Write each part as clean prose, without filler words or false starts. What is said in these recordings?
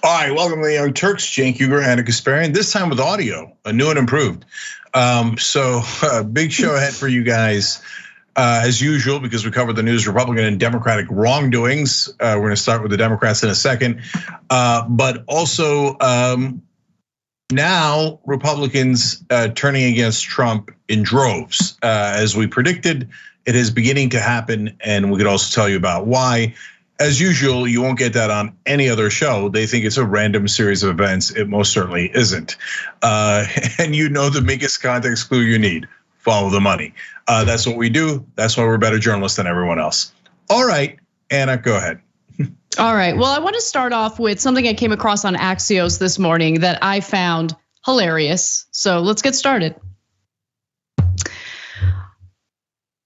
All right, welcome to the Young Turks, Cenk, Uygur, and Kasparian. This time with audio, new and improved. So big show ahead for you guys, as usual, because we covered the news, Republican and Democratic wrongdoings. We're going to start with the Democrats in a second, but also now Republicans turning against Trump in droves, as we predicted. It is beginning to happen, and we could also tell you about why. As usual, you won't get that on any other show. They think it's a random series of events. It most certainly isn't. And you know the biggest context clue you need: follow the money. That's what we do. That's why we're better journalists than everyone else. All right, Anna, go ahead. All right, well, I want to start off with something I came across on Axios this morning that I found hilarious. So let's get started.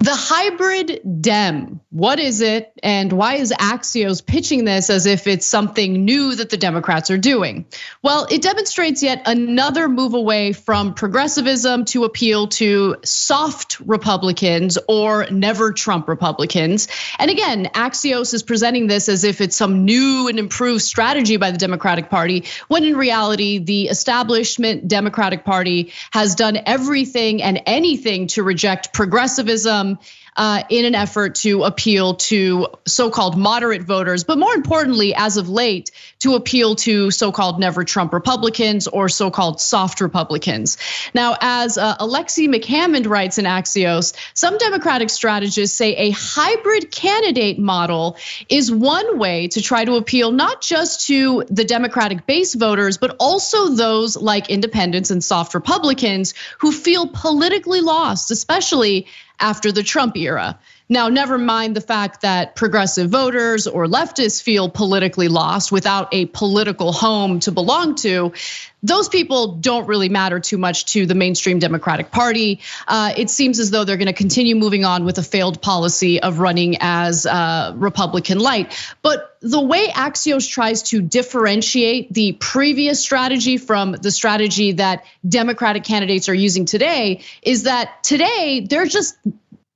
The hybrid Dem, what is it, and why is Axios pitching this as if it's something new that the Democrats are doing? Well, it demonstrates yet another move away from progressivism to appeal to soft Republicans or never Trump Republicans. And again, Axios is presenting this as if it's some new and improved strategy by the Democratic Party, when in reality, the establishment Democratic Party has done everything and anything to reject progressivism in an effort to appeal to so-called moderate voters, but more importantly, as of late, to appeal to so-called never Trump Republicans or so-called soft Republicans. Now, as Alexi McHammond writes in Axios, some Democratic strategists say a hybrid candidate model is one way to try to appeal not just to the Democratic base voters, but also those like independents and soft Republicans who feel politically lost, especially after the Trump era. Now, never mind the fact that progressive voters or leftists feel politically lost without a political home to belong to. Those people don't really matter too much to the mainstream Democratic Party. It seems as though they're going to continue moving on with a failed policy of running as Republican light. But the way Axios tries to differentiate the previous strategy from the strategy that Democratic candidates are using today is that today they're just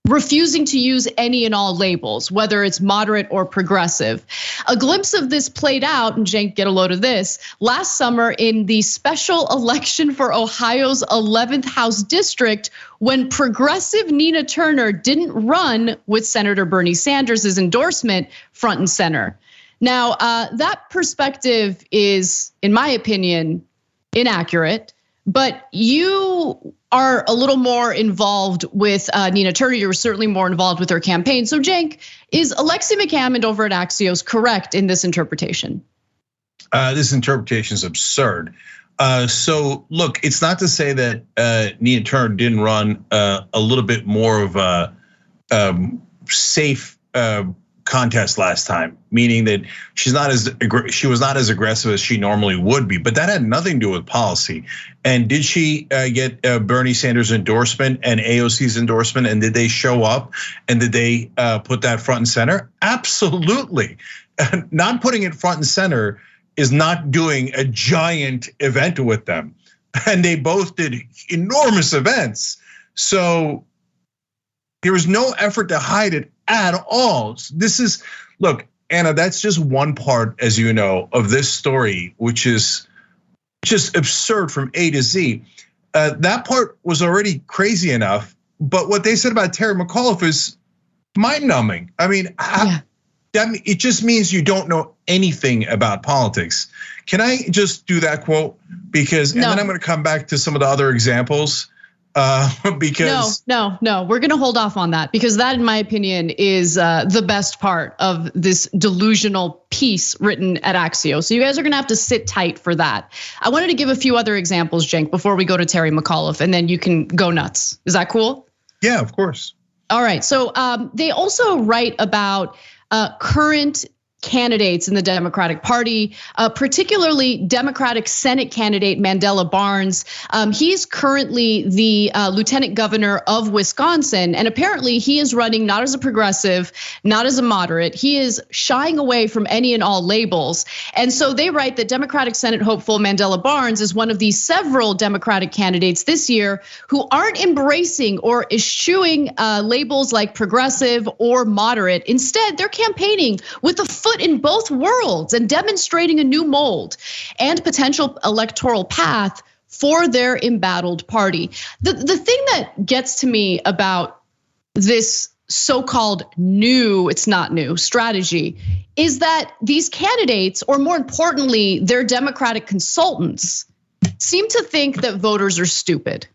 refusing to use any and all labels, whether it's moderate or progressive. A glimpse of this played out, and Cenk, get a load of this, last summer in the special election for Ohio's 11th House district, when progressive Nina Turner didn't run with Senator Bernie Sanders' endorsement front and center. Now, that perspective is, in my opinion, inaccurate. But you are a little more involved with Nina Turner. You were certainly more involved with her campaign. So, Cenk, is Alexi McHammond over at Axios correct in this interpretation? This interpretation is absurd. So, look, it's not to say that Nina Turner didn't run a little bit more of a safe contest last time, meaning that she was not as aggressive as she normally would be, but that had nothing to do with policy. And did she get Bernie Sanders' endorsement and AOC's endorsement? And did they show up? And did they put that front and center? Absolutely. Not putting it front and center is not doing a giant event with them. And they both did enormous events. So there was no effort to hide it at all. This is, look, Anna, that's just one part, as you know, of this story, which is just absurd from A to Z. That part was already crazy enough, but what they said about Terry McAuliffe is mind-numbing. I mean, it just means you don't know anything about politics. Can I just do that quote? Because, and then I'm gonna come back to some of the other examples. Because no, we're gonna hold off on that, because that, in my opinion, is the best part of this delusional piece written at Axios. So you guys are gonna have to sit tight for that. I wanted to give a few other examples, Cenk, before we go to Terry McAuliffe, and then you can go nuts. Is that cool? Yeah, of course. All right, so they also write about current candidates in the Democratic Party, particularly Democratic Senate candidate Mandela Barnes. He's currently the lieutenant governor of Wisconsin, and apparently he is running not as a progressive, not as a moderate. He is shying away from any and all labels. And so they write that Democratic Senate hopeful Mandela Barnes is one of the several Democratic candidates this year who aren't embracing or eschewing labels like progressive or moderate. Instead, they're campaigning with a foot in both worlds and demonstrating a new mold and potential electoral path for their embattled party. The thing that gets to me about this so-called new, it's not new, strategy is that these candidates, or more importantly, their Democratic consultants, seem to think that voters are stupid.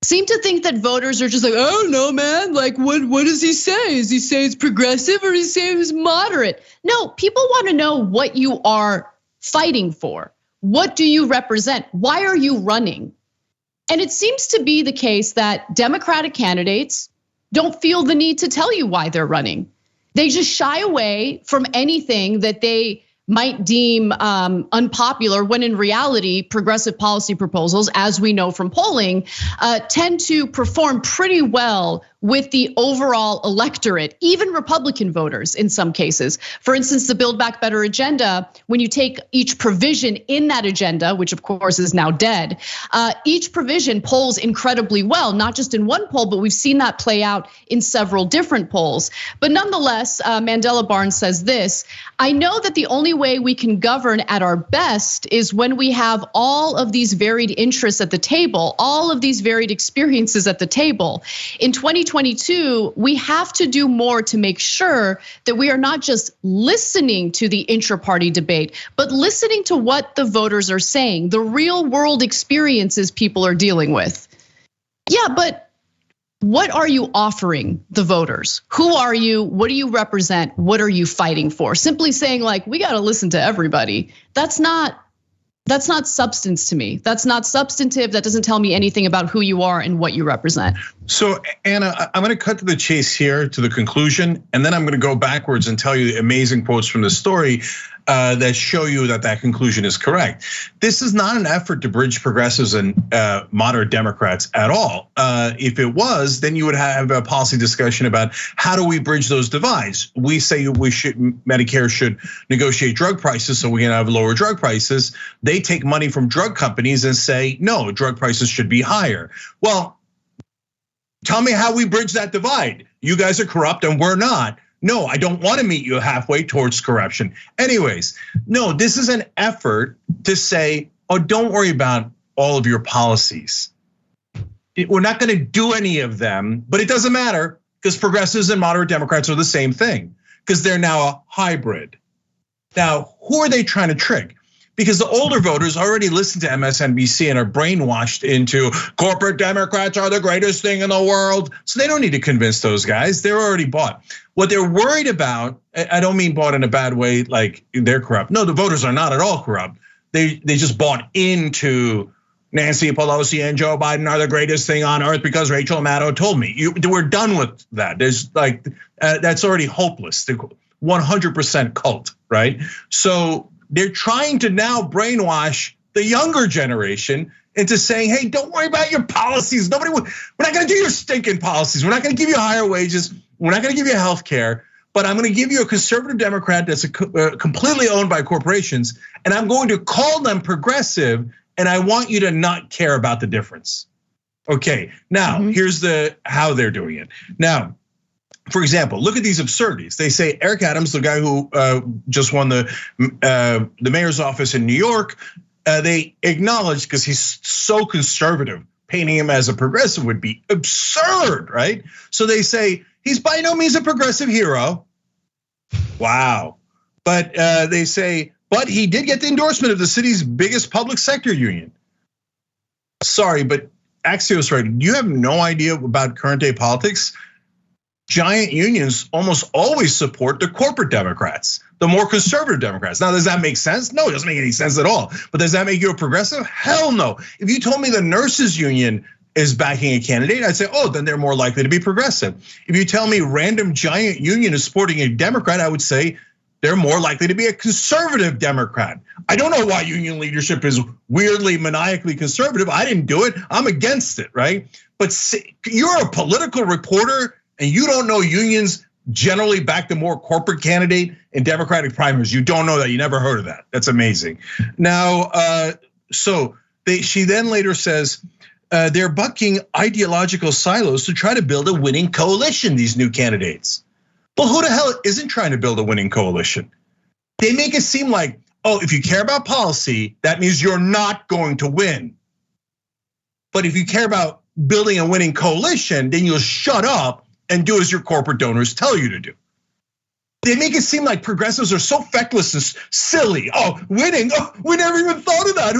Seem to think that voters are just like, oh no, man, like what does he say? Does he say it's progressive or does he say it's moderate? No, people want to know what you are fighting for. What do you represent? Why are you running? And it seems to be the case that Democratic candidates don't feel the need to tell you why they're running. They just shy away from anything that they might deem unpopular, when in reality, progressive policy proposals, as we know from polling, tend to perform pretty well with the overall electorate, even Republican voters in some cases. For instance, the Build Back Better agenda, when you take each provision in that agenda, which of course is now dead, each provision polls incredibly well, not just in one poll, but we've seen that play out in several different polls. But nonetheless, Mandela Barnes says this: I know that the only way we can govern at our best is when we have all of these varied interests at the table, all of these varied experiences at the table. In 2022, we have to do more to make sure that we are not just listening to the intra-party debate, but listening to what the voters are saying, the real world experiences people are dealing with. Yeah, but what are you offering the voters? Who are you? What do you represent? What are you fighting for? Simply saying like, we got to listen to everybody. That's not substance to me. That's not substantive. That doesn't tell me anything about who you are and what you represent. So Anna, I'm going to cut to the chase here, to the conclusion, and then I'm going to go backwards and tell you amazing quotes from the story that show you that conclusion is correct. This is not an effort to bridge progressives and moderate Democrats at all. If it was, then you would have a policy discussion about how do we bridge those divides. We say Medicare should negotiate drug prices so we can have lower drug prices. They take money from drug companies and say, no, drug prices should be higher. Well, tell me how we bridge that divide. You guys are corrupt and we're not. No, I don't want to meet you halfway towards corruption. Anyways, no, this is an effort to say, oh, don't worry about all of your policies. We're not going to do any of them, but it doesn't matter because progressives and moderate Democrats are the same thing because they're now a hybrid. Now, who are they trying to trick? Because the older voters already listen to MSNBC and are brainwashed into corporate Democrats are the greatest thing in the world. So they don't need to convince those guys, they're already bought. What they're worried about, I don't mean bought in a bad way, like they're corrupt. No, the voters are not at all corrupt. They just bought into Nancy Pelosi and Joe Biden are the greatest thing on earth because Rachel Maddow told me. We're done with that. There's like, that's already hopeless. The 100% cult, right? So they're trying to now brainwash the younger generation into saying, hey, don't worry about your policies. We're not gonna do your stinking policies. We're not gonna give you higher wages. We're not gonna give you health care, but I'm gonna give you a conservative Democrat that's completely owned by corporations. And I'm going to call them progressive. And I want you to not care about the difference. Okay, now here's how they're doing it. Now, for example, look at these absurdities. They say Eric Adams, the guy who just won the mayor's office in New York, they acknowledge because he's so conservative, painting him as a progressive would be absurd, right? So they say he's by no means a progressive hero. Wow. But they say, but he did get the endorsement of the city's biggest public sector union. Sorry, but Axios, right? You have no idea about current day politics. Giant unions almost always support the corporate Democrats, the more conservative Democrats. Now, does that make sense? No, it doesn't make any sense at all. But does that make you a progressive? Hell no. If you told me the nurses union is backing a candidate, I'd say, oh, then they're more likely to be progressive. If you tell me random giant union is supporting a Democrat, I would say they're more likely to be a conservative Democrat. I don't know why union leadership is weirdly maniacally conservative. I didn't do it. I'm against it, right? But you're a political reporter and you don't know unions generally back the more corporate candidate in Democratic primaries. You don't know that. You never heard of that. That's amazing. Now, she then later says they're bucking ideological silos to try to build a winning coalition. These new candidates. Well, who the hell isn't trying to build a winning coalition? They make it seem like, oh, if you care about policy, that means you're not going to win. But if you care about building a winning coalition, then you'll shut up and do as your corporate donors tell you to do. They make it seem like progressives are so feckless and silly. Oh, winning, oh, we never even thought of that.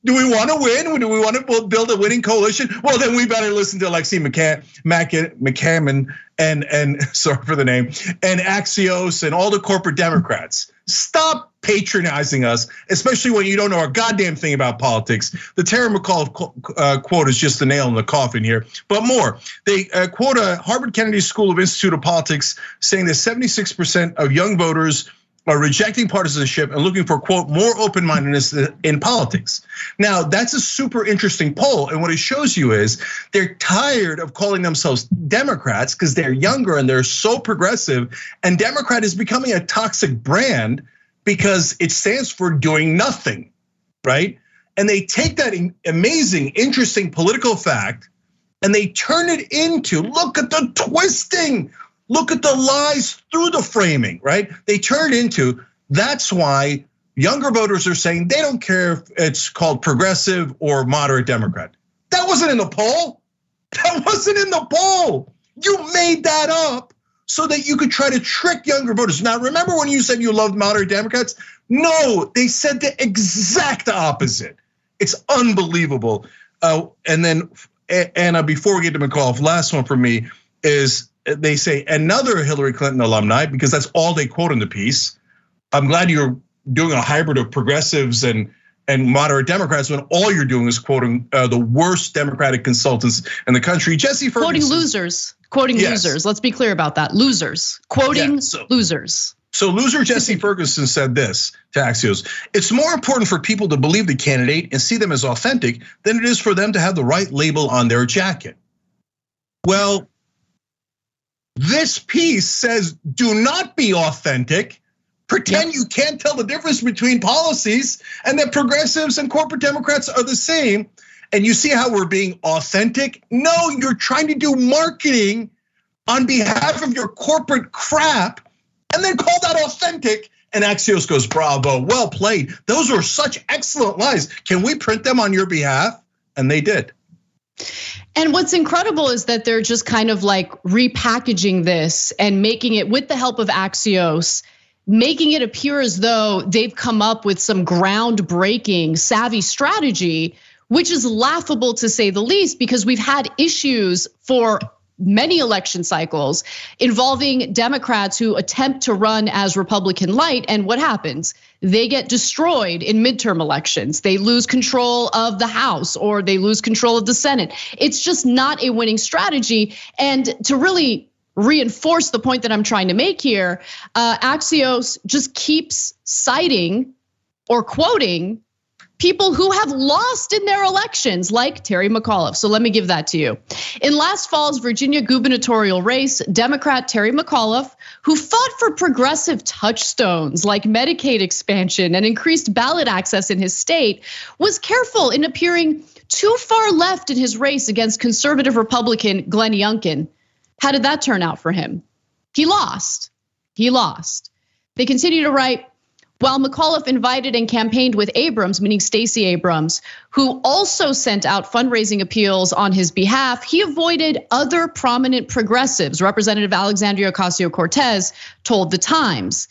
Do we want to win? Do we want to build a winning coalition? Well, then we better listen to Alexei McCammon and sorry for the name, and Axios and all the corporate Democrats. Stop patronizing us, especially when you don't know a goddamn thing about politics. The Terry McAuliffe quote is just the nail in the coffin here, but more. They quote a Harvard Kennedy School of Institute of Politics saying that 76% of young voters are rejecting partisanship and looking for, quote, more open-mindedness in politics. Now, that's a super interesting poll. And what it shows you is they're tired of calling themselves Democrats because they're younger and they're so progressive. And Democrat is becoming a toxic brand because it stands for doing nothing, right? And they take that amazing, interesting political fact and they turn it into, look at the twisting. Look at the lies through the framing, right? They turn it into, that's why younger voters are saying they don't care if it's called progressive or moderate Democrat. That wasn't in the poll. That wasn't in the poll. You made that up so that you could try to trick younger voters. Now, remember when you said you loved moderate Democrats? No, they said the exact opposite. It's unbelievable. And then, Anna, before we get to McAuliffe, last one for me is, they say another Hillary Clinton alumni, because that's all they quote in the piece. I'm glad you're doing a hybrid of progressives and moderate Democrats when all you're doing is quoting the worst Democratic consultants in the country. Jesse Ferguson. Quoting losers. Let's be clear about that. Losers, quoting losers. So loser Jesse Ferguson said this to Axios: it's more important for people to believe the candidate and see them as authentic than it is for them to have the right label on their jacket. Well, this piece says, do not be authentic, pretend you can't tell the difference between policies, and that progressives and corporate Democrats are the same. And you see how we're being authentic? No, you're trying to do marketing on behalf of your corporate crap and then call that authentic. And Axios goes, bravo, well played. Those are such excellent lies. Can we print them on your behalf? And they did. And what's incredible is that they're just kind of like repackaging this and making it, with the help of Axios, making it appear as though they've come up with some groundbreaking, savvy strategy, which is laughable to say the least, because we've had issues for many election cycles involving Democrats who attempt to run as Republican light, and what happens? They get destroyed in midterm elections. They lose control of the House or they lose control of the Senate. It's just not a winning strategy. And to really reinforce the point that I'm trying to make here, Axios just keeps citing or quoting people who have lost in their elections, like Terry McAuliffe. So let me give that to you. In last fall's Virginia gubernatorial race, Democrat Terry McAuliffe, who fought for progressive touchstones like Medicaid expansion and increased ballot access in his state, was careful in appearing too far left in his race against conservative Republican Glenn Youngkin. How did that turn out for him? He lost. They continue to write, while McAuliffe invited and campaigned with Abrams, meaning Stacey Abrams, who also sent out fundraising appeals on his behalf, he avoided other prominent progressives. Representative Alexandria Ocasio-Cortez told The Times.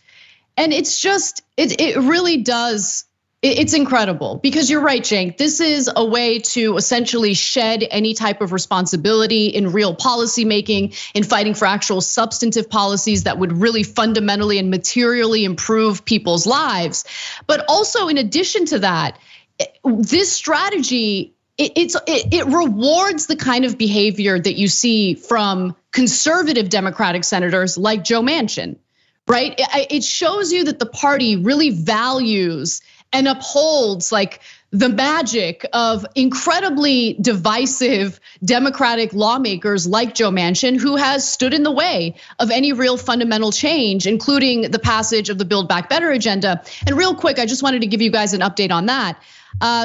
And it's just, it really does, it's incredible, because you're right, Cenk. This is a way to essentially shed any type of responsibility in real policy making, in fighting for actual substantive policies that would really fundamentally and materially improve people's lives. But also, in addition to that, this strategy, it rewards the kind of behavior that you see from conservative Democratic senators like Joe Manchin, right? It shows you that the party really values and upholds like the magic of incredibly divisive Democratic lawmakers like Joe Manchin, who has stood in the way of any real fundamental change, including the passage of the Build Back Better agenda. And real quick, I just wanted to give you guys an update on that.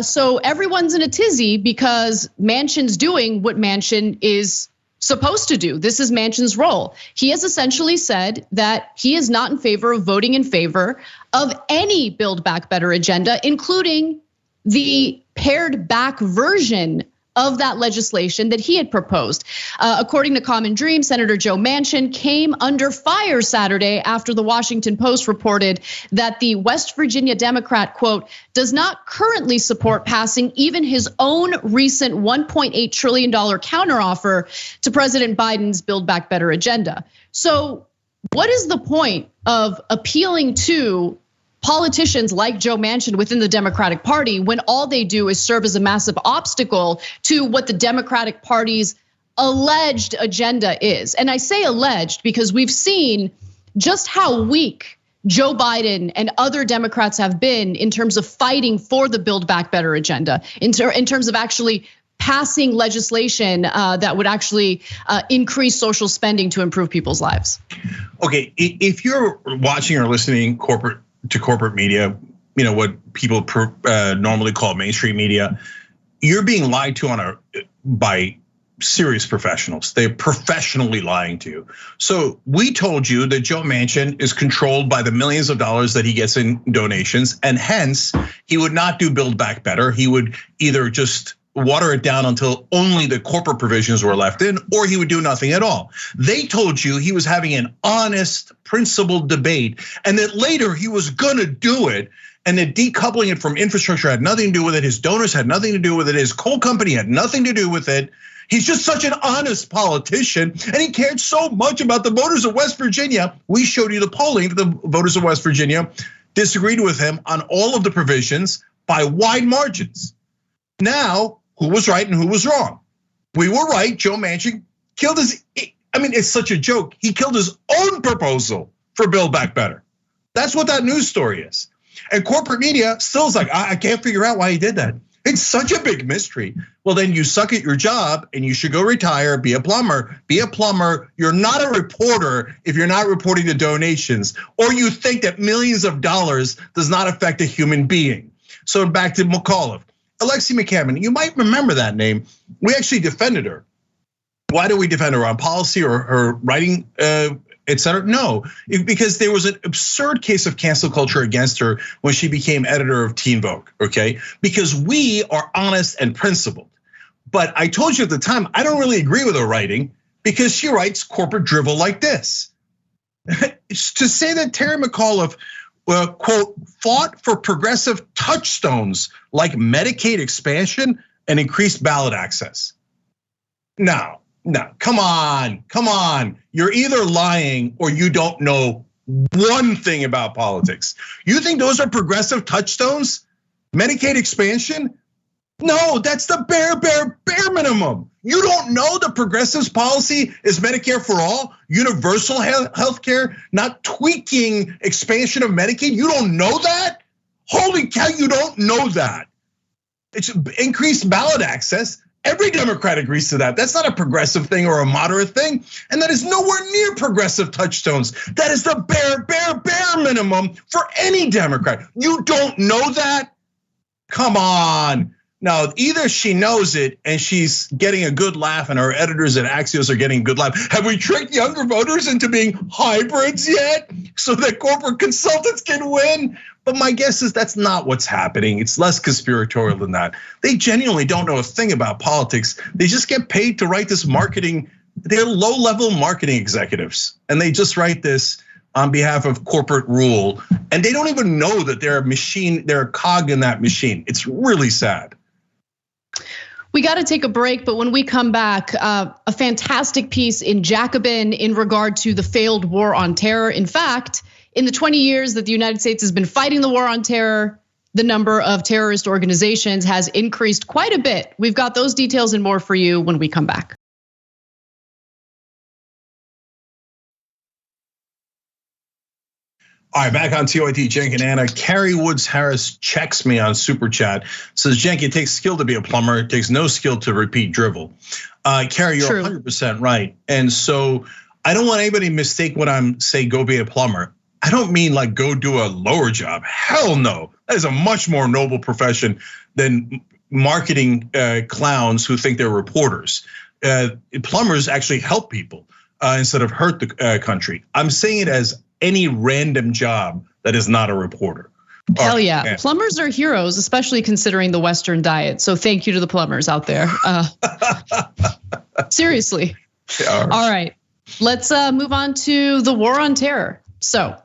So everyone's in a tizzy because Manchin's doing what Manchin is supposed to do. This is Manchin's role. He has essentially said that he is not in favor of voting in favor of any Build Back Better agenda, including the pared back version of that legislation that he had proposed. According to Common Dream, Senator Joe Manchin came under fire Saturday after the Washington Post reported that the West Virginia Democrat, quote, does not currently support passing even his own recent $1.8 trillion counteroffer to President Biden's Build Back Better agenda. So what is the point of appealing to politicians like Joe Manchin within the Democratic Party when all they do is serve as a massive obstacle to what the Democratic Party's alleged agenda is? And I say alleged because we've seen just how weak Joe Biden and other Democrats have been in terms of fighting for the Build Back Better agenda, in terms of actually passing legislation that would actually increase social spending to improve people's lives. Okay, if you're watching or listening to corporate media, you know what people normally call mainstream media, you're being lied to by serious professionals. They're professionally lying to you. So we told you that Joe Manchin is controlled by the millions of dollars that he gets in donations, and hence he would not do Build Back Better. He would either just water it down until only the corporate provisions were left in, or he would do nothing at all. They told you he was having an honest, principled debate, and that later he was gonna do it, and that decoupling it from infrastructure had nothing to do with it. His donors had nothing to do with it. His coal company had nothing to do with it. He's just such an honest politician, and he cared so much about the voters of West Virginia. We showed you the polling that the voters of West Virginia disagreed with him on all of the provisions by wide margins. Now, who was right and who was wrong? We were right. Joe Manchin killed it's such a joke. He killed his own proposal for Build Back Better. That's what that news story is. And corporate media still is like, I can't figure out why he did that. It's such a big mystery. Well, then you suck at your job and you should go retire, be a plumber. Be a plumber. You're not a reporter if you're not reporting the donations, or you think that millions of dollars does not affect a human being. So back to McAuliffe. Alexi McCammon, you might remember that name. We actually defended her. Why do we defend her? On policy or her writing, et cetera? No, because there was an absurd case of cancel culture against her when she became editor of Teen Vogue, okay? Because we are honest and principled. But I told you at the time, I don't really agree with her writing because she writes corporate drivel like this. To say that Terry McAuliffe, quote, fought for progressive touchstones like Medicaid expansion and increased ballot access. No, come on. You're either lying or you don't know one thing about politics. You think those are progressive touchstones? Medicaid expansion? No, that's the bare minimum. You don't know the progressives' policy is Medicare for all, universal health care, not tweaking expansion of Medicaid. You don't know that? Holy cow, you don't know that. It's increased ballot access. Every Democrat agrees to that. That's not a progressive thing or a moderate thing. And that is nowhere near progressive touchstones. That is the bare minimum for any Democrat. You don't know that? Come on. Now, either she knows it and she's getting a good laugh and her editors at Axios are getting a good laugh. Have we tricked younger voters into being hybrids yet so that corporate consultants can win? But my guess is that's not what's happening. It's less conspiratorial than that. They genuinely don't know a thing about politics. They just get paid to write this marketing. They're low-level marketing executives, and they just write this on behalf of corporate rule. And they don't even know that they're a machine, they're a cog in that machine. It's really sad. We got to take a break, but when we come back, a fantastic piece in Jacobin in regard to the failed war on terror. In fact, in the 20 years that the United States has been fighting the war on terror, the number of terrorist organizations has increased quite a bit. We've got those details and more for you when we come back. All right, back on TYT, Cenk and Anna. Carrie Woods Harris checks me on Super Chat. Says, Cenk, it takes skill to be a plumber. It takes no skill to repeat drivel. Carrie, you're 100% right. And so I don't want anybody to mistake when I'm saying go be a plumber. I don't mean like go do a lower job. Hell no. That is a much more noble profession than marketing clowns who think they're reporters. plumbers actually help people instead of hurt the country. I'm saying it as any random job that is not a reporter. Hell yeah. Plumbers are heroes, especially considering the Western diet. So thank you to the plumbers out there. Seriously. All right, let's move on to the war on terror. So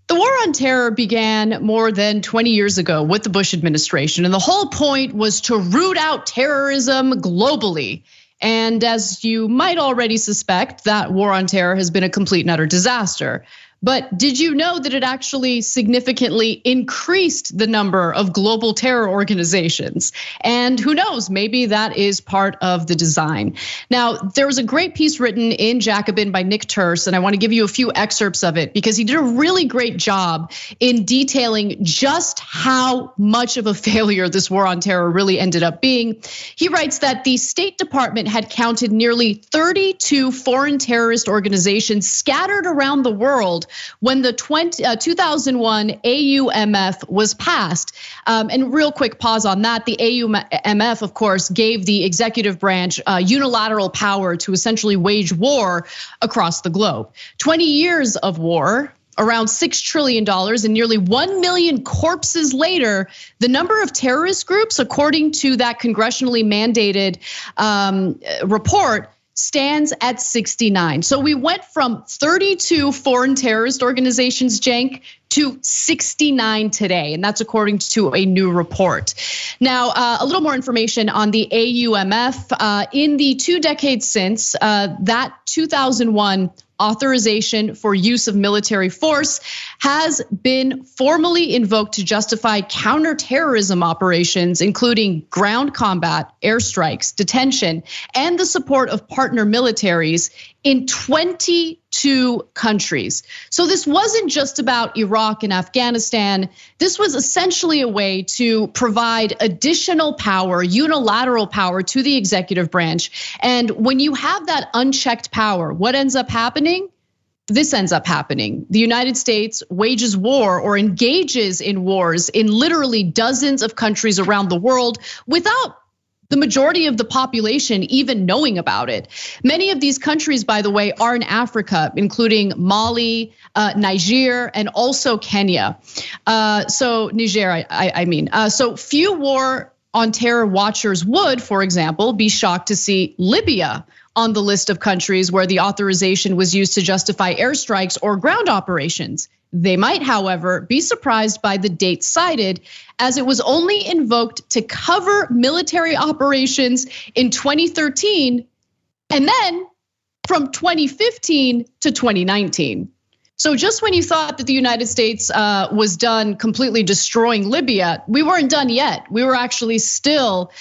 the war on terror began more than 20 years ago with the Bush administration. And the whole point was to root out terrorism globally. And as you might already suspect, that war on terror has been a complete and utter disaster. But did you know that it actually significantly increased the number of global terror organizations? And who knows, maybe that is part of the design. Now, there was a great piece written in Jacobin by Nick Turse, and I want to give you a few excerpts of it because he did a really great job in detailing just how much of a failure this war on terror really ended up being. He writes that the State Department had counted nearly 32 foreign terrorist organizations scattered around the world when the 2001 AUMF was passed. And real quick pause on that, the AUMF, of course, gave the executive branch unilateral power to essentially wage war across the globe. 20 years of war, around $6 trillion and nearly 1 million corpses later, the number of terrorist groups, according to that congressionally mandated report, stands at 69. So we went from 32 foreign terrorist organizations, Cenk, to 69 today, and that's according to a new report. Now, a little more information on the AUMF. In the 2 decades since, that 2001 authorization for use of military force has been formally invoked to justify counterterrorism operations, including ground combat, airstrikes, detention, and the support of partner militaries in 22 countries. So this wasn't just about Iraq and Afghanistan. This was essentially a way to provide additional power, unilateral power to the executive branch. And when you have that unchecked power, what ends up happening? This ends up happening. The United States wages war or engages in wars in literally dozens of countries around the world without the majority of the population even knowing about it. Many of these countries, by the way, are in Africa, including Mali, Niger, and also Kenya. So Niger, I mean. So few war on terror watchers would, for example, be shocked to see Libya on the list of countries where the authorization was used to justify airstrikes or ground operations. They might, however, be surprised by the date cited, as it was only invoked to cover military operations in 2013, and then from 2015 to 2019. So just when you thought that the United States was done completely destroying Libya, we weren't done yet. We were actually still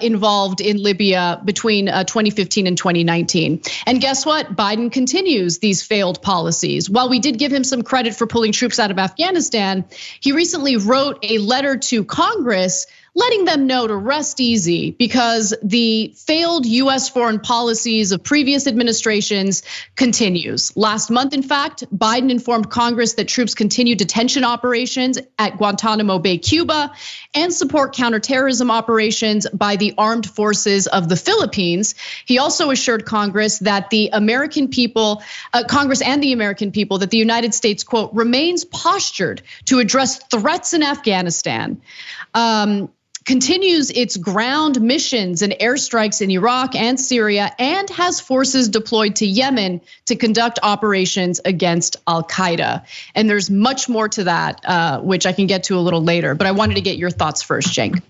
involved in Libya between 2015 and 2019. And guess what? Biden continues these failed policies. While we did give him some credit for pulling troops out of Afghanistan, he recently wrote a letter to Congress letting them know to rest easy because the failed US foreign policies of previous administrations continues. Last month, in fact, Biden informed Congress that troops continue detention operations at Guantanamo Bay, Cuba, and support counterterrorism operations by the armed forces of the Philippines. He also assured Congress that the American people, Congress and the American people, that the United States, quote, remains postured to address threats in Afghanistan. Continues its ground missions and airstrikes in Iraq and Syria, and has forces deployed to Yemen to conduct operations against Al-Qaeda. And there's much more to that, which I can get to a little later, but I wanted to get your thoughts first, Cenk.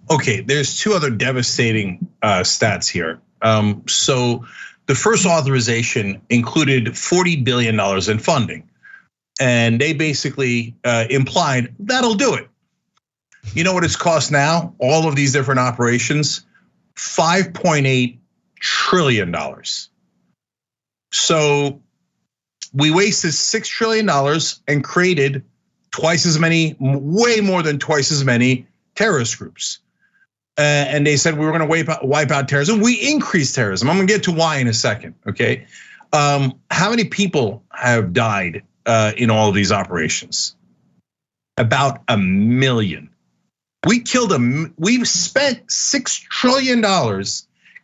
Okay, there's 2 other devastating stats here. So the first authorization included $40 billion in funding, and they basically implied that'll do it. You know what it's cost now? All of these different operations, $5.8 trillion. So we wasted $6 trillion and created twice as many, way more than twice as many terrorist groups. And they said we were gonna wipe out terrorism. We increased terrorism. I'm gonna get to why in a second, okay? How many people have died in all of these operations? About 1 million. We've spent $6 trillion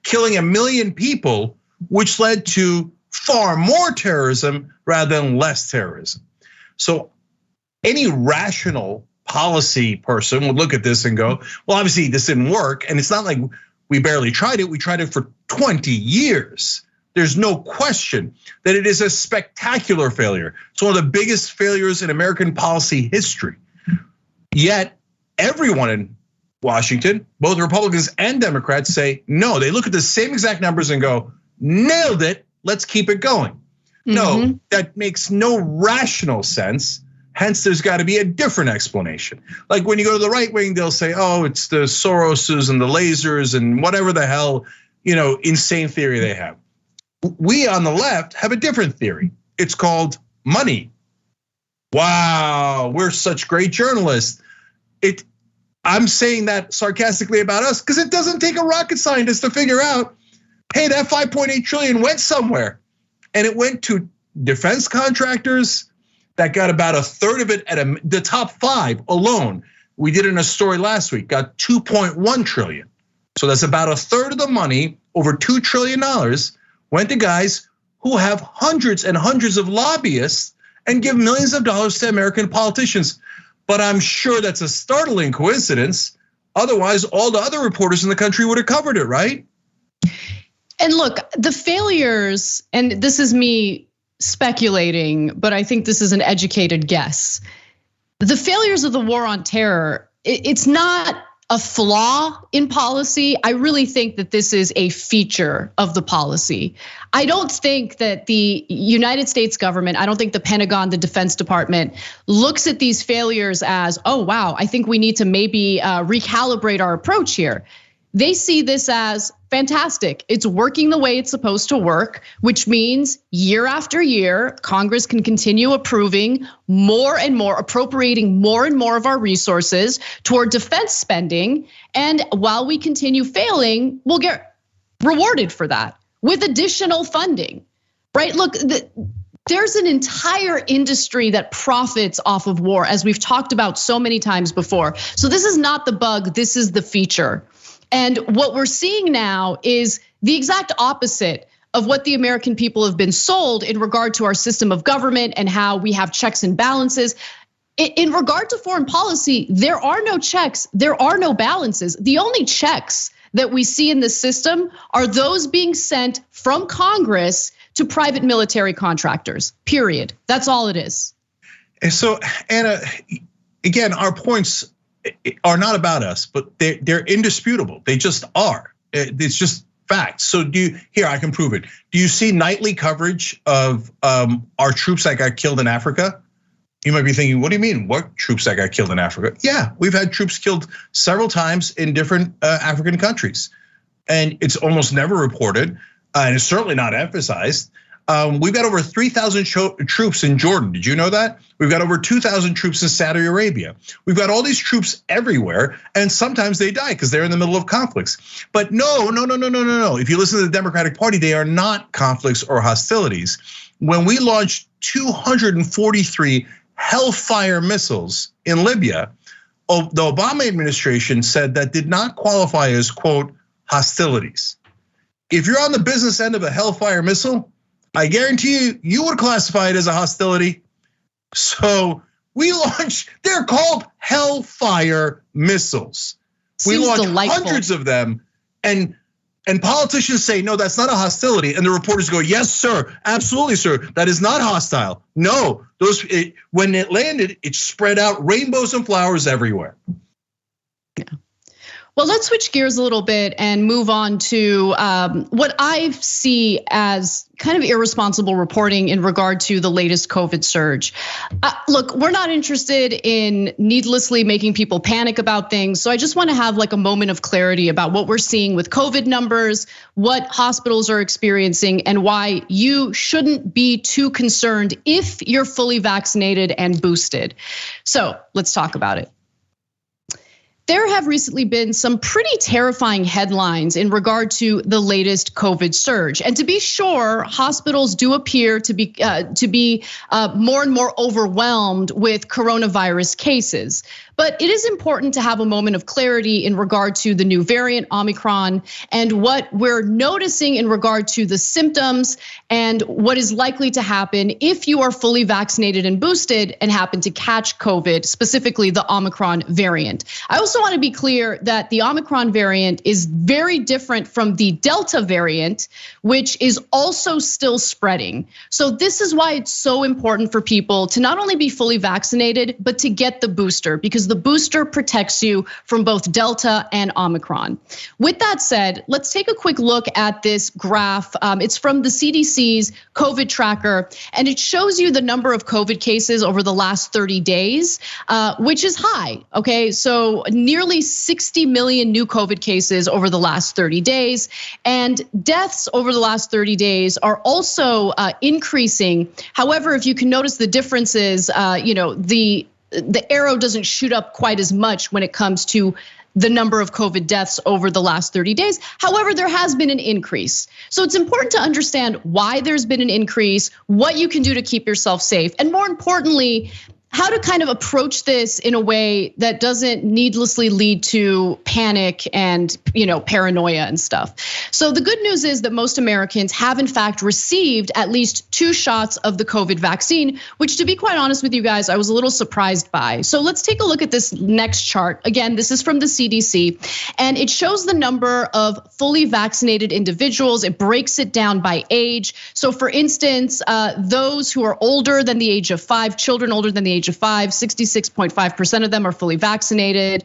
killing 1 million people, which led to far more terrorism rather than less terrorism. So any rational policy person would look at this and go, well, obviously this didn't work. And it's not like we barely tried it. We tried it for 20 years. There's no question that it is a spectacular failure. It's one of the biggest failures in American policy history. Yet everyone in Washington, both Republicans and Democrats, say no. They look at the same exact numbers and go, nailed it, let's keep it going. No, that makes no rational sense. Hence, there's got to be a different explanation. Like when you go to the right wing, they'll say, oh, it's the Soroses and the lasers and whatever the hell, insane theory they have. We on the left have a different theory. It's called money. Wow, we're such great journalists. I'm saying that sarcastically about us because it doesn't take a rocket scientist to figure out, hey, that 5.8 trillion went somewhere. And it went to defense contractors that got about a third of it at the top 5 alone. We did in a story last week, got 2.1 trillion. So that's about a third of the money, over $2 trillion, went to guys who have hundreds and hundreds of lobbyists and give millions of dollars to American politicians. But I'm sure that's a startling coincidence. Otherwise, all the other reporters in the country would have covered it, right? And look, the failures, and this is me speculating, but I think this is an educated guess. The failures of the war on terror, it's not a flaw in policy. I really think that this is a feature of the policy. I don't think that the United States government, I don't think the Pentagon, the Defense Department looks at these failures as, oh, wow, I think we need to maybe recalibrate our approach here. They see this as fantastic. It's working the way it's supposed to work, which means year after year, Congress can continue approving more and more, appropriating more and more of our resources toward defense spending. And while we continue failing, we'll get rewarded for that with additional funding, right? Look, there's an entire industry that profits off of war, as we've talked about so many times before. So this is not the bug, this is the feature. And what we're seeing now is the exact opposite of what the American people have been sold in regard to our system of government and how we have checks and balances. In regard to foreign policy, there are no checks, there are no balances. The only checks that we see in the system are those being sent from Congress to private military contractors, period. That's all it is. And so, Anna, again, our points are not about us, but they're indisputable. They just are. It's just facts. So here, I can prove it. Do you see nightly coverage of our troops that got killed in Africa? You might be thinking, what do you mean? What troops that got killed in Africa? Yeah, we've had troops killed several times in different African countries. And it's almost never reported, and it's certainly not emphasized. We've got over 3,000 troops in Jordan. Did you know that? We've got over 2,000 troops in Saudi Arabia. We've got all these troops everywhere, and sometimes they die because they're in the middle of conflicts. But no. If you listen to the Democratic Party, they are not conflicts or hostilities. When we launched 243 Hellfire missiles in Libya, the Obama administration said that did not qualify as, quote, hostilities. If you're on the business end of a Hellfire missile, I guarantee you would classify it as a hostility. So we launched, they're called Hellfire missiles. We launched hundreds of them, and politicians say, no, that's not a hostility. And the reporters go, yes, sir, absolutely, sir. That is not hostile. No, when it landed, it spread out rainbows and flowers everywhere. Yeah. Well, let's switch gears a little bit and move on to what I see as kind of irresponsible reporting in regard to the latest COVID surge. Look, we're not interested in needlessly making people panic about things. So I just want to have like a moment of clarity about what we're seeing with COVID numbers, what hospitals are experiencing, and why you shouldn't be too concerned if you're fully vaccinated and boosted. So let's talk about it. There have recently been some pretty terrifying headlines in regard to the latest COVID surge. And to be sure, hospitals do appear to be more and more overwhelmed with coronavirus cases. But it is important to have a moment of clarity in regard to the new variant, Omicron, and what we're noticing in regard to the symptoms and what is likely to happen if you are fully vaccinated and boosted and happen to catch COVID, specifically the Omicron variant. I also want to be clear that the Omicron variant is very different from the Delta variant, which is also still spreading. So this is why it's so important for people to not only be fully vaccinated, but to get the booster, because the booster protects you from both Delta and Omicron. With that said, let's take a quick look at this graph. It's from the CDC's COVID tracker, and it shows you the number of COVID cases over the last 30 days, which is high, okay? So nearly 60 million new COVID cases over the last 30 days, and deaths over the last 30 days are also increasing. However, if you can notice the differences, the arrow doesn't shoot up quite as much when it comes to the number of COVID deaths over the last 30 days. However, there has been an increase. So it's important to understand why there's been an increase, what you can do to keep yourself safe, and more importantly, how to kind of approach this in a way that doesn't needlessly lead to panic and paranoia and stuff. So the good news is that most Americans have in fact received at least 2 shots of the COVID vaccine, which, to be quite honest with you guys, I was a little surprised by. So let's take a look at this next chart. Again, this is from the CDC, and it shows the number of fully vaccinated individuals. It breaks it down by age. So for instance, those who are older than the age of 5, children older than the age of 5, 66.5% of them are fully vaccinated.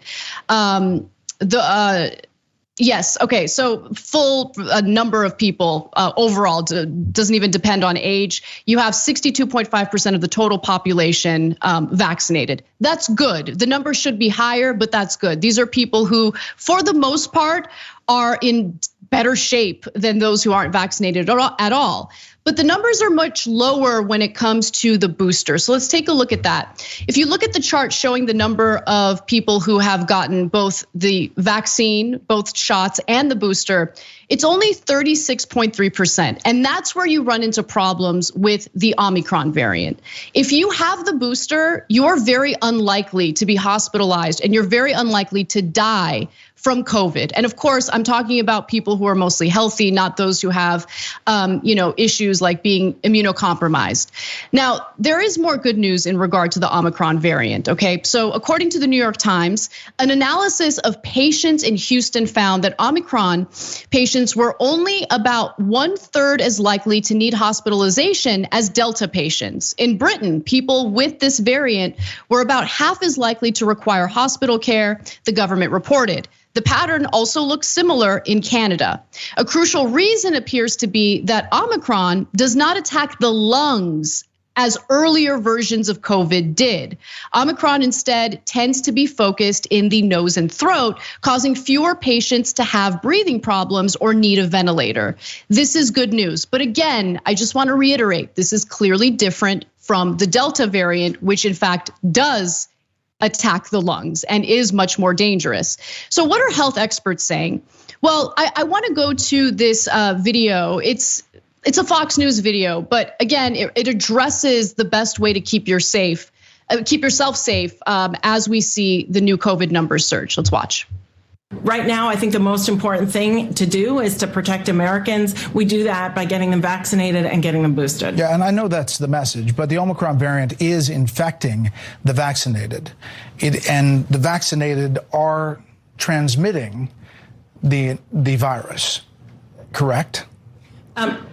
Yes, okay, so full number of people overall, doesn't even depend on age. You have 62.5% of the total population vaccinated. That's good. The number should be higher, but that's good. These are people who, for the most part, are in better shape than those who aren't vaccinated at all. But the numbers are much lower when it comes to the booster. So let's take a look at that. If you look at the chart showing the number of people who have gotten both the vaccine, both shots, and the booster, it's only 36.3%. And that's where you run into problems with the Omicron variant. If you have the booster, you're very unlikely to be hospitalized and you're very unlikely to die from COVID. And of course, I'm talking about people who are mostly healthy, not those who have issues like being immunocompromised. Now, there is more good news in regard to the Omicron variant, okay? So according to the New York Times, an analysis of patients in Houston found that Omicron patients were only about 1/3 as likely to need hospitalization as Delta patients. In Britain, people with this variant were about half as likely to require hospital care, the government reported. The pattern also looks similar in Canada. A crucial reason appears to be that Omicron does not attack the lungs as earlier versions of COVID did. Omicron instead tends to be focused in the nose and throat, causing fewer patients to have breathing problems or need a ventilator. This is good news. But again, I just want to reiterate, this is clearly different from the Delta variant, which in fact does attack the lungs and is much more dangerous. So what are health experts saying? Well, I want to go to this video. It's a Fox News video, but again, it addresses the best way to keep yourself safe as we see the new COVID numbers surge. Let's watch. Right now, I think the most important thing to do is to protect Americans. We do that by getting them vaccinated and getting them boosted. Yeah, and I know that's the message, but the Omicron variant is infecting the vaccinated. And the vaccinated are transmitting the virus, correct?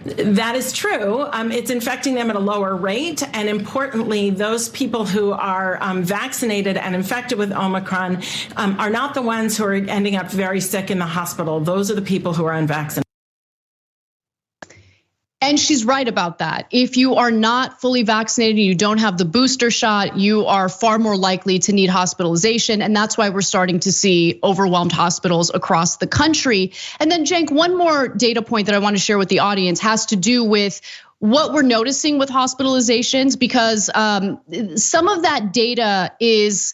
That is true. It's infecting them at a lower rate. And importantly, those people who are vaccinated and infected with Omicron are not the ones who are ending up very sick in the hospital. Those are the people who are unvaccinated. And she's right about that. If you are not fully vaccinated, you don't have the booster shot, you are far more likely to need hospitalization. And that's why we're starting to see overwhelmed hospitals across the country. And then Cenk, one more data point that I want to share with the audience has to do with what we're noticing with hospitalizations, because some of that data is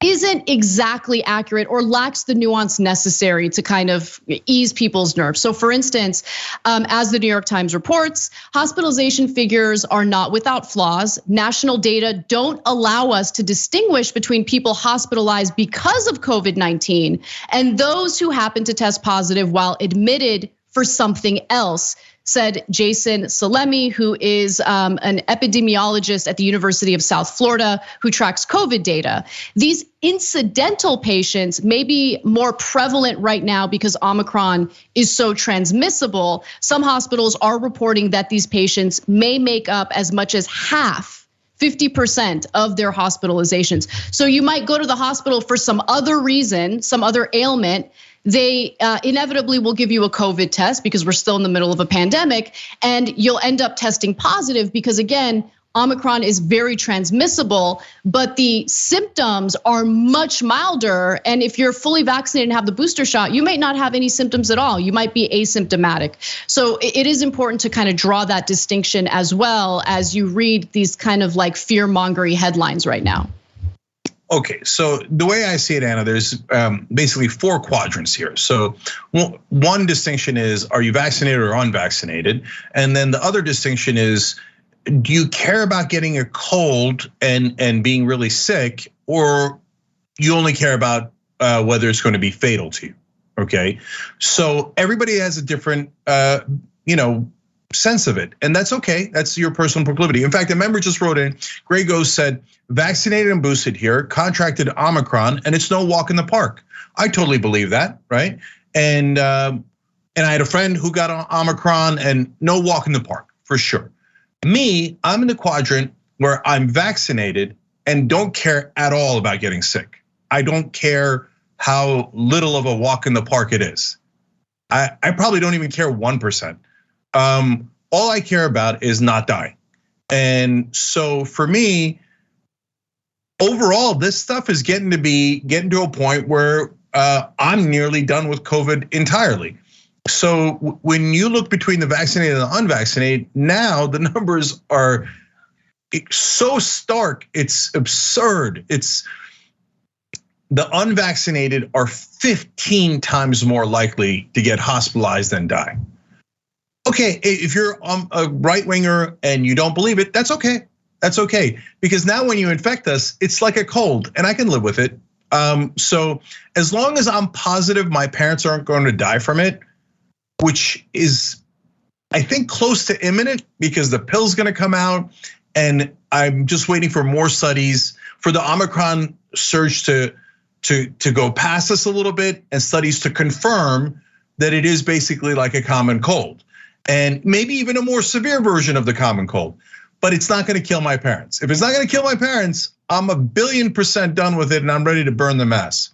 isn't exactly accurate or lacks the nuance necessary to kind of ease people's nerves. So for instance, as the New York Times reports, hospitalization figures are not without flaws. National data don't allow us to distinguish between people hospitalized because of COVID-19 and those who happen to test positive while admitted for something else, said Jason Salemi, who is an epidemiologist at the University of South Florida who tracks COVID data. These incidental patients may be more prevalent right now because Omicron is so transmissible. Some hospitals are reporting that these patients may make up as much as half, 50% of their hospitalizations. So you might go to the hospital for some other reason, some other ailment. They inevitably will give you a COVID test because we're still in the middle of a pandemic, and you'll end up testing positive because, again, Omicron is very transmissible, but the symptoms are much milder. And if you're fully vaccinated and have the booster shot, you might not have any symptoms at all. You might be asymptomatic. So it is important to kind of draw that distinction as well as you read these kind of like fear-mongering headlines right now. Okay, so the way I see it, Anna, there's basically 4 quadrants here. So one distinction is, are you vaccinated or unvaccinated? And then the other distinction is, do you care about getting a cold and being really sick, or you only care about whether it's going to be fatal to you, okay? So everybody has a different, sense of it, and that's okay. That's your personal proclivity. In fact, a member just wrote in, Grey Ghost said, vaccinated and boosted here, contracted Omicron, and it's no walk in the park. I totally believe that, right? And I had a friend who got Omicron, and no walk in the park, for sure. Me, I'm in the quadrant where I'm vaccinated and don't care at all about getting sick. I don't care how little of a walk in the park it is. I probably don't even care 1%. All I care about is not dying. And so for me, overall, this stuff is getting to a point where I'm nearly done with COVID entirely. So when you look between the vaccinated and the unvaccinated, now the numbers are so stark, it's absurd. It's the unvaccinated are 15 times more likely to get hospitalized than die. Okay, if you're a right winger and you don't believe it, that's okay. That's okay, because now when you infect us, it's like a cold, and I can live with it. So as long as I'm positive my parents aren't going to die from it, which is, I think, close to imminent, because the pill's gonna come out, and I'm just waiting for more studies for the Omicron surge to go past us a little bit, and studies to confirm that it is basically like a common cold, and maybe even a more severe version of the common cold. But it's not gonna kill my parents. If it's not gonna kill my parents, I'm 1,000,000,000% done with it, and I'm ready to burn the mass.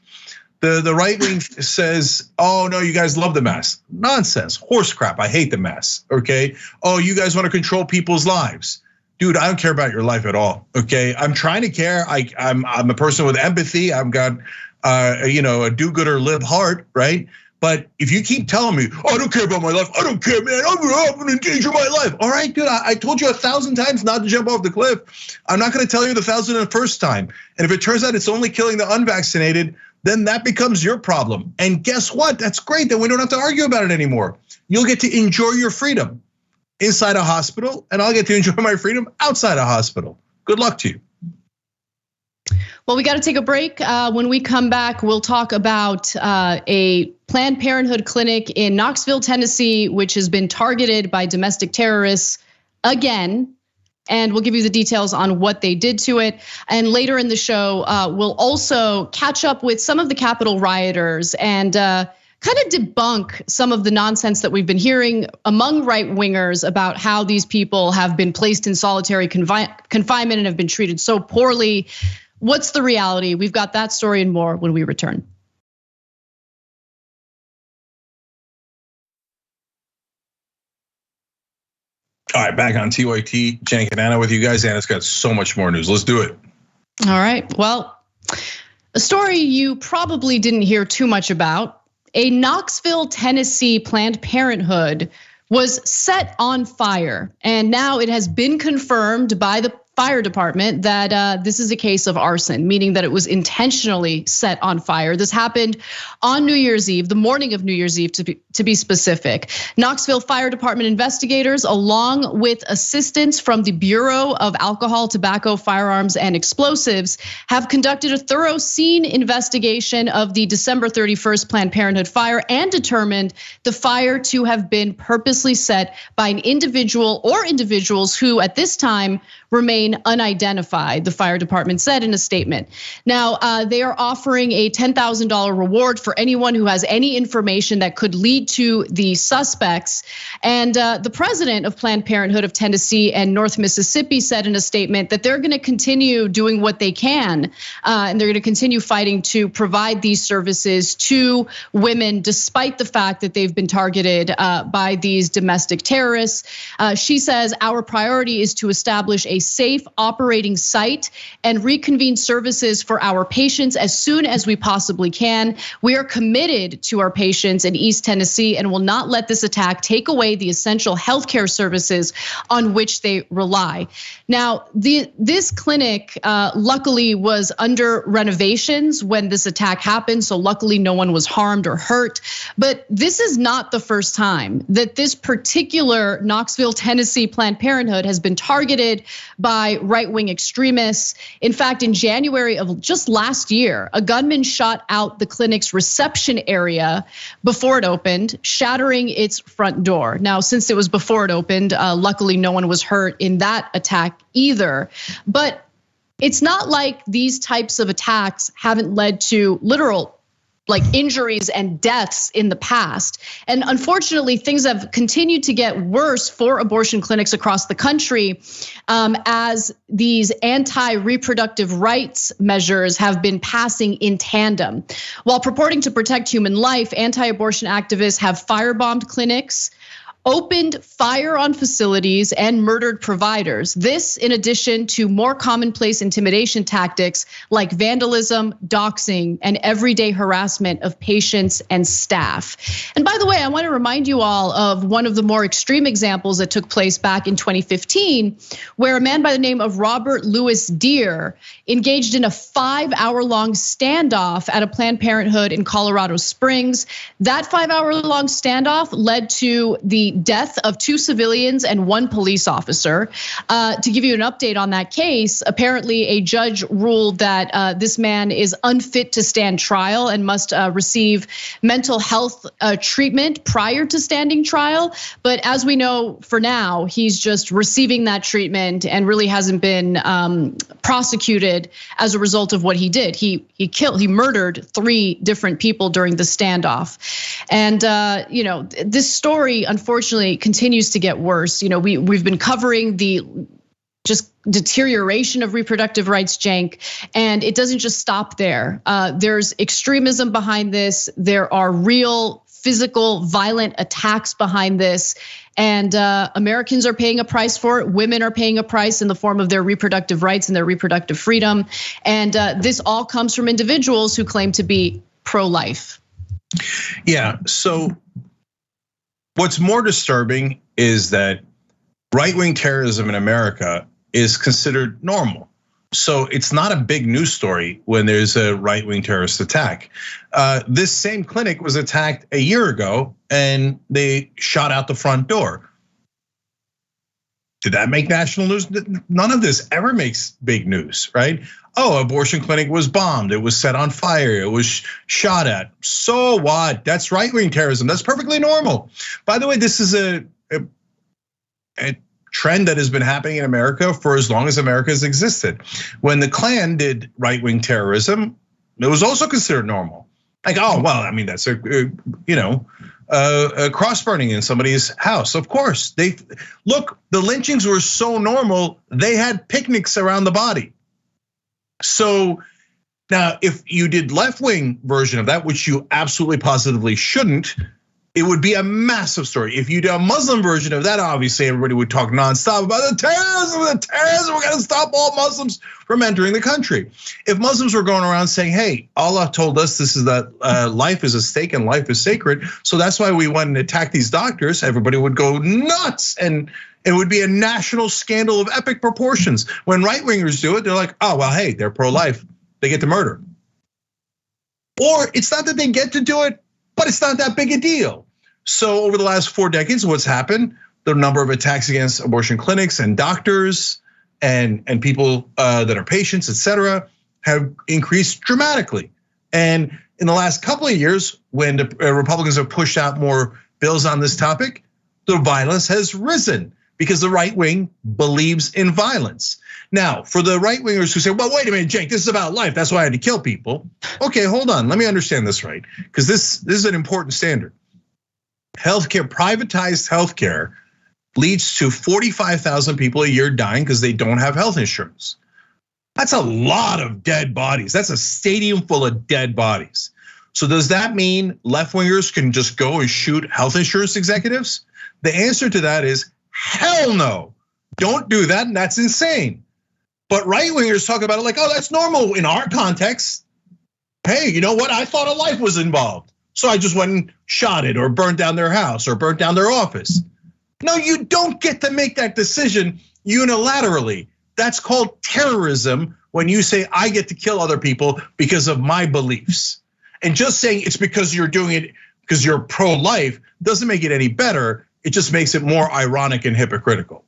The right wing says, oh no, you guys love the mass. Nonsense, horse crap, I hate the mass, okay? Oh, you guys wanna control people's lives. Dude, I don't care about your life at all, okay? I'm trying to care, I'm a person with empathy, I've got a do-gooder live heart, right? But if you keep telling me, oh, I don't care about my life, I don't care, man, I'm gonna endanger my life. All right, dude, I told you 1,000 times not to jump off the cliff. I'm not gonna tell you the 1,001st time. And if it turns out it's only killing the unvaccinated, then that becomes your problem. And guess what? That's great, then we don't have to argue about it anymore. You'll get to enjoy your freedom inside a hospital, and I'll get to enjoy my freedom outside a hospital. Good luck to you. Well, we got to take a break. When we come back, we'll talk about a Planned Parenthood clinic in Knoxville, Tennessee, which has been targeted by domestic terrorists again. And we'll give you the details on what they did to it. And later in the show, we'll also catch up with some of the Capitol rioters and kind of debunk some of the nonsense that we've been hearing among right wingers about how these people have been placed in solitary confinement and have been treated so poorly. What's the reality? We've got that story and more when we return. All right, back on TYT, Cenk and Anna with you guys. Anna's got so much more news. Let's do it. All right, well, a story you probably didn't hear too much about. A Knoxville, Tennessee Planned Parenthood was set on fire, and now it has been confirmed by the fire department that this is a case of arson, meaning that it was intentionally set on fire. This happened on New Year's Eve, the morning of New Year's Eve to be specific. Knoxville Fire Department investigators, along with assistance from the Bureau of Alcohol, Tobacco, Firearms, and Explosives, have conducted a thorough scene investigation of the December 31st Planned Parenthood fire and determined the fire to have been purposely set by an individual or individuals who at this time remain unidentified, the fire department said in a statement. Now, they are offering a $10,000 reward for anyone who has any information that could lead to the suspects. And the president of Planned Parenthood of Tennessee and North Mississippi said in a statement that they're going to continue doing what they can, and they're going to continue fighting to provide these services to women, despite the fact that they've been targeted by these domestic terrorists. She says our priority is to establish a safe operating site and reconvene services for our patients as soon as we possibly can. We are committed to our patients in East Tennessee and will not let this attack take away the essential healthcare services on which they rely. Now, this clinic luckily was under renovations when this attack happened, so luckily no one was harmed or hurt. But this is not the first time that this particular Knoxville, Tennessee Planned Parenthood has been targeted by right-wing extremists. In fact, in January of just last year, a gunman shot out the clinic's reception area before it opened, shattering its front door. Now, since it was before it opened, luckily no one was hurt in that attack either. But it's not like these types of attacks haven't led to literal injuries and deaths in the past. And unfortunately, things have continued to get worse for abortion clinics across the country as these anti-reproductive rights measures have been passing in tandem. While purporting to protect human life, anti-abortion activists have firebombed clinics, opened fire on facilities, and murdered providers. This in addition to more commonplace intimidation tactics like vandalism, doxing, and everyday harassment of patients and staff. And by the way, I want to remind you all of one of the more extreme examples that took place back in 2015, where a man by the name of Robert Louis Deere engaged in a 5-hour-long standoff at a Planned Parenthood in Colorado Springs. That 5-hour-long standoff led to the death of 2 civilians and 1 police officer. To give you an update on that case, apparently a judge ruled that this man is unfit to stand trial and must receive mental health treatment prior to standing trial. But as we know, for now, he's just receiving that treatment and really hasn't been prosecuted as a result of what he did. He murdered 3 different people during the standoff. And this story, unfortunately, continues to get worse. We've been covering the just deterioration of reproductive rights, Cenk, and it doesn't just stop there. There's extremism behind this. There are real physical, violent attacks behind this. And Americans are paying a price for it. Women are paying a price in the form of their reproductive rights and their reproductive freedom. And this all comes from individuals who claim to be pro-life. Yeah, so what's more disturbing is that right-wing terrorism in America is considered normal. So it's not a big news story when there's a right-wing terrorist attack. This same clinic was attacked a year ago and they shot out the front door. Did that make national news? None of this ever makes big news, right? Oh, abortion clinic was bombed. It was set on fire. It was shot at. So what? That's right-wing terrorism. That's perfectly normal. By the way, this is a trend that has been happening in America for as long as America has existed. When the Klan did right-wing terrorism, it was also considered normal. Like, oh, well, I mean, that's a cross burning in somebody's house. Of course, look, the lynchings were so normal, they had picnics around the body. So now if you did left-wing version of that, which you absolutely positively shouldn't, It would be a massive story. If you do a Muslim version of that, obviously everybody would talk nonstop about the terrorism, we're gonna stop all Muslims from entering the country. If Muslims were going around saying, hey, Allah told us this is that life is a stake and life is sacred, so that's why we went and attacked these doctors, everybody would go nuts, and it would be a national scandal of epic proportions. When right-wingers do it, they're like, oh, well, hey, they're pro-life, they get to murder. Or it's not that they get to do it, but it's not that big a deal. So over the last 4 decades, what's happened? The number of attacks against abortion clinics and doctors and people that are patients, et cetera, have increased dramatically. And in the last couple of years, when the Republicans have pushed out more bills on this topic, the violence has risen because the right wing believes in violence. Now, for the right wingers who say, well, wait a minute, Jake, this is about life, that's why I had to kill people. Okay, hold on, let me understand this right, because this is an important standard. Healthcare, privatized healthcare leads to 45,000 people a year dying because they don't have health insurance. That's a lot of dead bodies. That's a stadium full of dead bodies. So does that mean left-wingers can just go and shoot health insurance executives? The answer to that is hell no. Don't do that, and that's insane. But right-wingers talk about it like, oh, that's normal in our context. Hey, you know what? I thought a life was involved, so I just went and shot it or burned down their house or burnt down their office. No, you don't get to make that decision unilaterally. That's called terrorism when you say I get to kill other people because of my beliefs. And just saying it's because you're doing it because you're pro-life doesn't make it any better. It just makes it more ironic and hypocritical.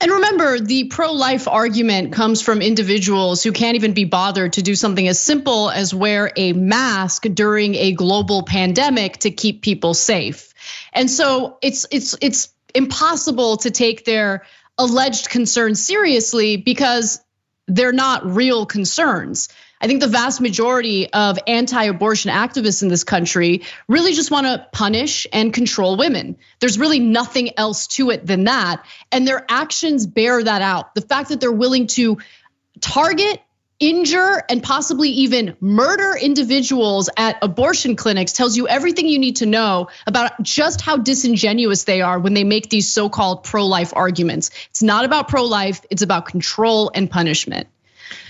And remember, the pro-life argument comes from individuals who can't even be bothered to do something as simple as wear a mask during a global pandemic to keep people safe. And so it's impossible to take their alleged concerns seriously because they're not real concerns. I think the vast majority of anti-abortion activists in this country really just want to punish and control women. There's really nothing else to it than that. And their actions bear that out. The fact that they're willing to target, injure, and possibly even murder individuals at abortion clinics tells you everything you need to know about just how disingenuous they are when they make these so-called pro-life arguments. It's not about pro-life, it's about control and punishment.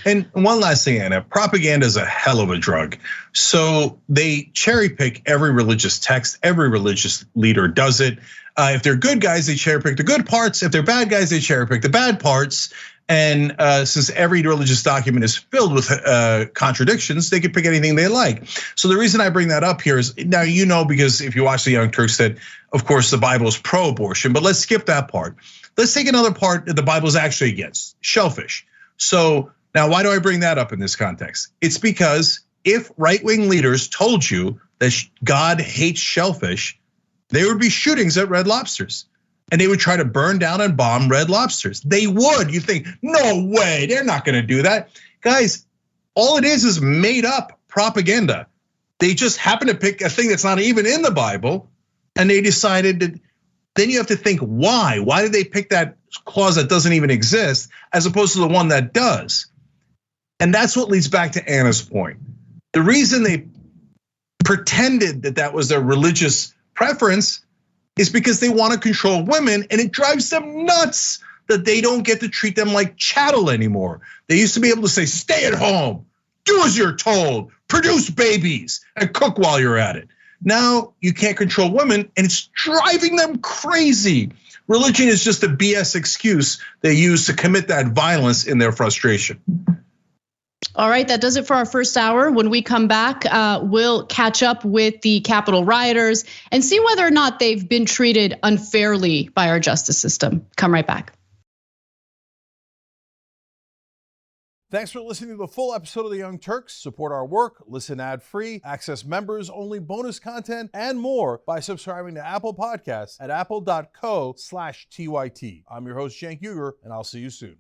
And one last thing, Anna, propaganda is a hell of a drug. So they cherry pick every religious text, every religious leader does it. If they're good guys, they cherry pick the good parts. If they're bad guys, they cherry pick the bad parts. And since every religious document is filled with contradictions, they can pick anything they like. So the reason I bring that up here is, now you know, because if you watch the Young Turks, that of course the Bible is pro-abortion, but let's skip that part. Let's take another part that the Bible is actually against, shellfish. So now, why do I bring that up in this context? It's because if right-wing leaders told you that God hates shellfish, there would be shootings at Red Lobsters. And they would try to burn down and bomb Red Lobsters. They would. You think, no way, they're not gonna do that. Guys, all it is made up propaganda. They just happen to pick a thing that's not even in the Bible, and they decided that. Then you have to think why? Why did they pick that clause that doesn't even exist as opposed to the one that does? And that's what leads back to Anna's point. The reason they pretended that that was their religious preference is because they want to control women, and it drives them nuts that they don't get to treat them like chattel anymore. They used to be able to say, stay at home, do as you're told, produce babies, and cook while you're at it. Now you can't control women, and it's driving them crazy. Religion is just a BS excuse they use to commit that violence in their frustration. All right, that does it for our first hour. When we come back, we'll catch up with the Capitol rioters and see whether or not they've been treated unfairly by our justice system. Come right back. Thanks for listening to the full episode of The Young Turks. Support our work, listen ad-free, access members-only bonus content, and more by subscribing to Apple Podcasts at apple.co/TYT. I'm your host, Cenk Uygur, and I'll see you soon.